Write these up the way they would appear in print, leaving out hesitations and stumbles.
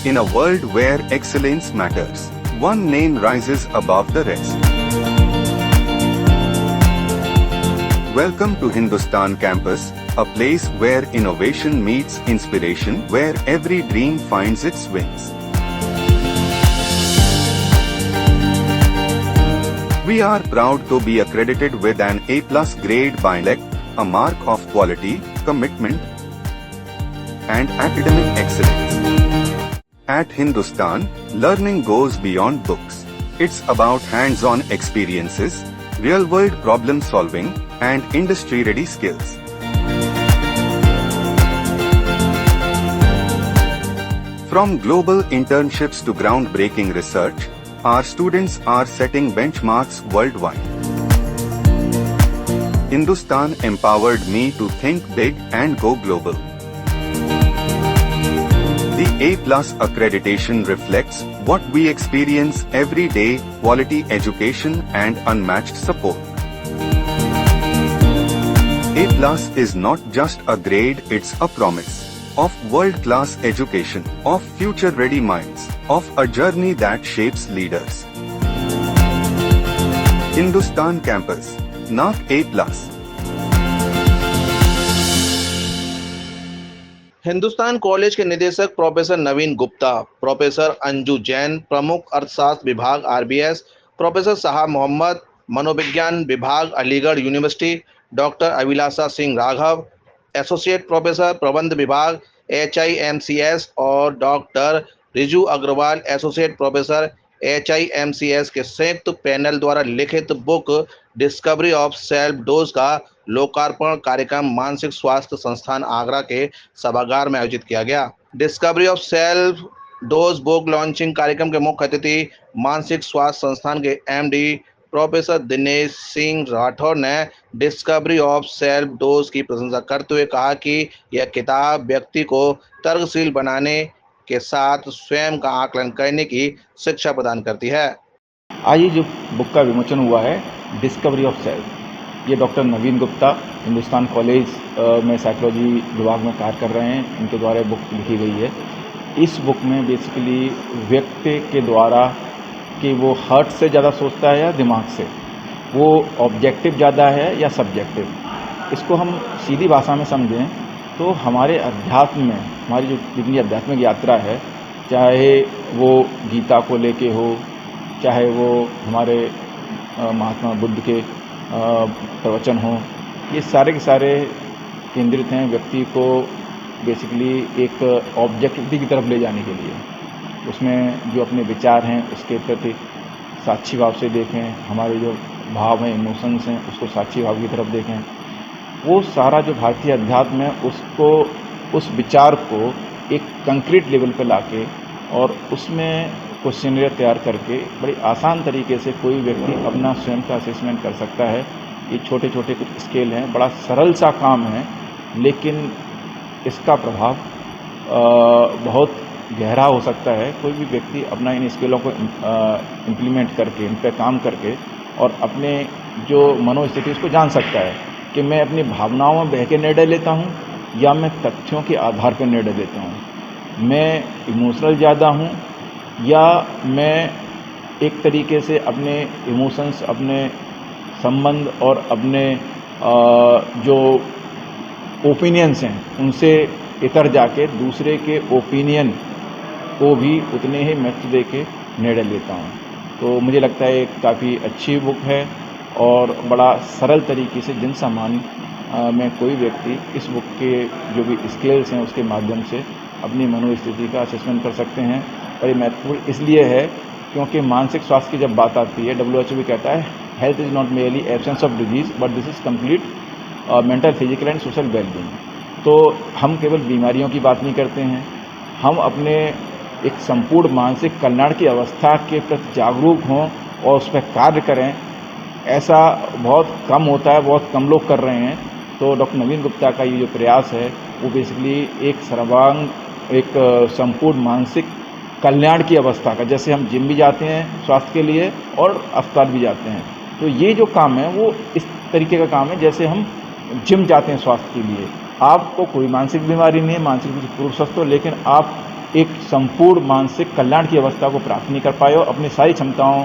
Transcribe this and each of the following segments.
In a world where excellence matters, one name rises above the rest. Welcome to Hindustan Campus, a place where innovation meets inspiration, where every dream finds its wings. We are proud to be accredited with an A+ grade by NELEC, a mark of quality, commitment, and academic excellence. At Hindustan, learning goes beyond books. It's about hands-on experiences, real-world problem-solving, and industry-ready skills. From global internships to groundbreaking research, our students are setting benchmarks worldwide. Hindustan empowered me to think big and go global. The A+ accreditation reflects what we experience every day: quality education and unmatched support. A+ is not just a grade, it's a promise of world-class education, of future-ready minds, of a journey that shapes leaders. Hindustan Campus, NAAC A+. Hindustan college के निदेशक professor Naveen Gupta, professor Anju Jain, प्रमुख अर्थशास्त्र विभाग RBS, professor Sahab Mohammad, मनोविज्ञान विभाग Aligarh university, doctor Abhilasha Singh Raghav, associate professor प्रबंध विभाग HIMCS और doctor Riju Agarwal, associate professor HIMCS के संयुक्त पैनल द्वारा लिखित book discovery of self dose का लोकार्पण कार्यक्रम मानसिक स्वास्थ्य संस्थान आगरा के सभागार में आयोजित किया गया। Discovery of self dose book launching कार्यक्रम के मुख्य अतिथि मानसिक स्वास्थ्य संस्थान के MD प्रोफेसर दिनेश सिंह राठौर ने डिस्कवरी ऑफ सेल्फ डोज की प्रशंसा करते हुए कहा कि यह किताब व्यक्ति को तर्कशील बनाने के साथ स्वयं का आकलन करने की शिक्षा प्रदान करती है। आज ये जो बुक का विमोचन हुआ है, डिस्कवरी ऑफ सेल्फ, ये डॉक्टर नवीन गुप्ता हिंदुस्तान कॉलेज में साइकोलॉजी विभाग में कार्य कर रहे हैं, इनके द्वारा बुक लिखी गई है। इस बुक में बेसिकली व्यक्ति के द्वारा कि वो हार्ट से ज़्यादा सोचता है या दिमाग से, वो ऑब्जेक्टिव ज़्यादा है या सब्जेक्टिव, इसको हम सीधी भाषा में समझें तो हमारे अध्यात्म में, हमारी जो जितनी आध्यात्मिक यात्रा है, चाहे वो गीता को लेके हो, चाहे वो हमारे महात्मा बुद्ध के प्रवचन हो, ये सारे के सारे केंद्रित हैं व्यक्ति को बेसिकली एक ऑब्जेक्टिविटी की तरफ ले जाने के लिए। उसमें जो अपने विचार हैं उसके प्रति साक्षी भाव से देखें, हमारे जो भाव हैं, इमोशंस हैं, उसको साक्षी भाव की तरफ देखें। वो सारा जो भारतीय अध्यात्म है उसको, उस विचार को एक कंक्रीट लेवल पे लाके और उसमें क्वेश्चनरी तैयार करके बड़ी आसान तरीके से कोई व्यक्ति अपना स्वयं का असेसमेंट कर सकता है। ये छोटे छोटे कुछ स्केल हैं, बड़ा सरल सा काम है, लेकिन इसका प्रभाव बहुत गहरा हो सकता है। कोई भी व्यक्ति अपना इन स्केलों को इम्प्लीमेंट करके, इन पर काम करके और अपने जो मनोस्थिति उसको जान सकता है कि मैं अपनी भावनाओं में बह के निर्णय लेता हूँ या मैं तथ्यों के आधार पर निर्णय लेता हूँ, मैं इमोशनल ज़्यादा हूँ या मैं एक तरीके से अपने इमोशंस, अपने संबंध और अपने जो ओपिनियंस हैं उनसे इतर जाके दूसरे के ओपिनियन को भी उतने ही महत्व दे के निर्णय लेता हूँ। तो मुझे लगता है काफ़ी अच्छी बुक है और बड़ा सरल तरीके से जन सामान्य में कोई व्यक्ति इस बुक के जो भी स्केल्स हैं उसके माध्यम से अपनी मनोस्थिति का असेसमेंट कर सकते हैं। और ये महत्वपूर्ण इसलिए है क्योंकि मानसिक स्वास्थ्य की जब बात आती है, WHO भी कहता है health is not merely absence of disease but this is complete mental, physical and social wellbeing. तो हम केवल बीमारियों की बात नहीं करते हैं, हम अपने एक संपूर्ण मानसिक कल्याण की अवस्था के प्रति जागरूक हों और उस पर कार्य करें। ऐसा बहुत कम होता है, बहुत कम लोग कर रहे हैं। तो डॉक्टर नवीन गुप्ता का ये जो प्रयास है वो बेसिकली एक सर्वांग, एक संपूर्ण मानसिक कल्याण की अवस्था का, जैसे हम जिम भी जाते हैं स्वास्थ्य के लिए और अस्पताल भी जाते हैं, तो ये जो काम है वो इस तरीके का काम है जैसे हम जिम जाते हैं स्वास्थ्य के लिए। आपको कोई मानसिक बीमारी नहीं है, मानसिक रूप से पूर्ण स्वस्थ हो, लेकिन आप एक संपूर्ण मानसिक कल्याण की अवस्था को प्राप्त नहीं कर पाए हो, अपनी सारी क्षमताओं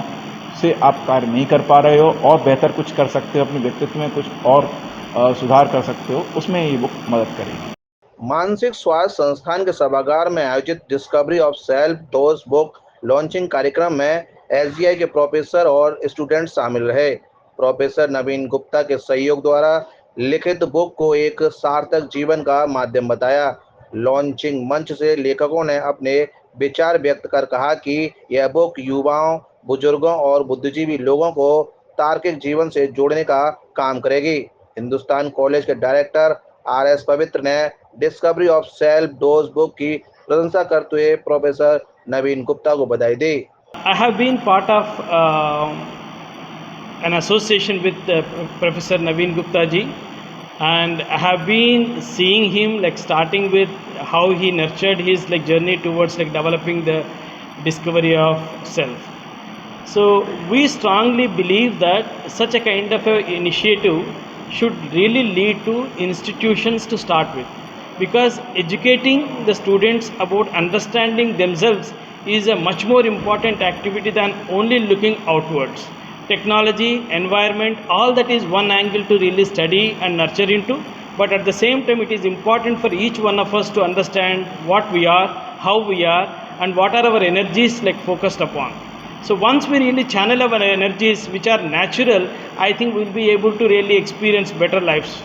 से आप कार्य नहीं कर पा रहे हो और बेहतर कुछ कर सकते हो, अपने व्यक्तित्व में कुछ और सुधार कर सकते हो, उसमें ये बुक मदद करेगी। मानसिक स्वास्थ्य संस्थान के सभागार में आयोजित discovery of self dose book launching कार्यक्रम में एसजीआई के प्रोफेसर और स्टूडेंट शामिल रहे। प्रोफेसर नवीन गुप्ता के सहयोग द्वारा लिखित बुक को एक सार्थक जीवन का माध्यम बताया। लॉन्चिंग मंच से लेखकों ने अपने विचार व्यक्त कर कहा कि यह बुक युवाओं, बुजुर्गों और बुद्धिजीवी लोगों को तार्किक जीवन से जोड़ने का काम करेगी। हिंदुस्तान कॉलेज के डायरेक्टर आर.एस. पवित्र ने discovery of self dose book की प्रशंसा करते हुए प्रोफेसर नवीन गुप्ता को बधाई दी। I have been part of an association with Professor Naveen Gupta ji, and I have been seeing him like starting with how he nurtured his like journey towards like developing the discovery of self. So we strongly believe that such a kind of a initiative should really lead to institutions to start with, because educating the students about understanding themselves is a much more important activity than only looking outwards. Technology, environment, all that is one angle to really study and nurture into, but at the same time it is important for each one of us to understand what we are, how we are, and what are our energies like focused upon. So once we really channel our energies which are natural, I think we'll be able to really experience better lives.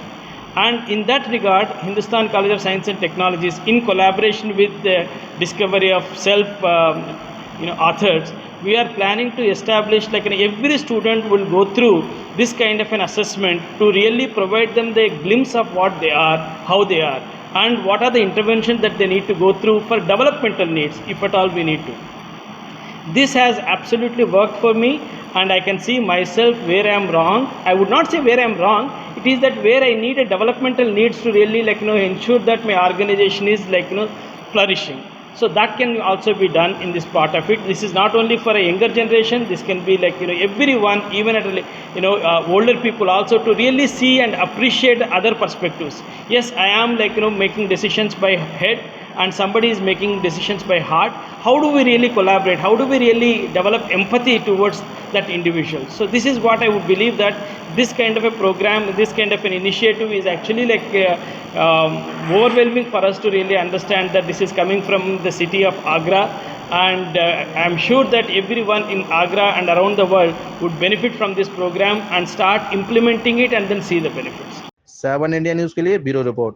And in that regard, Hindustan College of Science and Technologies, in collaboration with the Discovery of Self authors, we are planning to establish like every student will go through this kind of an assessment to really provide them the glimpse of what they are, how they are, and what are the interventions that they need to go through for developmental needs, if at all we need to. This has absolutely worked for me, and I can see myself where I am wrong. I would not say where I am wrong. It is that where I need a developmental needs to really ensure that my organization is flourishing. So that can also be done in this part of it. This is not only for a younger generation. This can be everyone, even at older people also, to really see and appreciate other perspectives. Yes, I am making decisions by head, and somebody is making decisions by heart. How do we really collaborate? How do we really develop empathy towards that individual? So this is what I would believe, that this kind of a program, this kind of an initiative is actually overwhelming for us to really understand that this is coming from the city of Agra, and I am sure that everyone in Agra and around the world would benefit from this program and start implementing it and then see the benefits. 7 India news के लिए bureau report.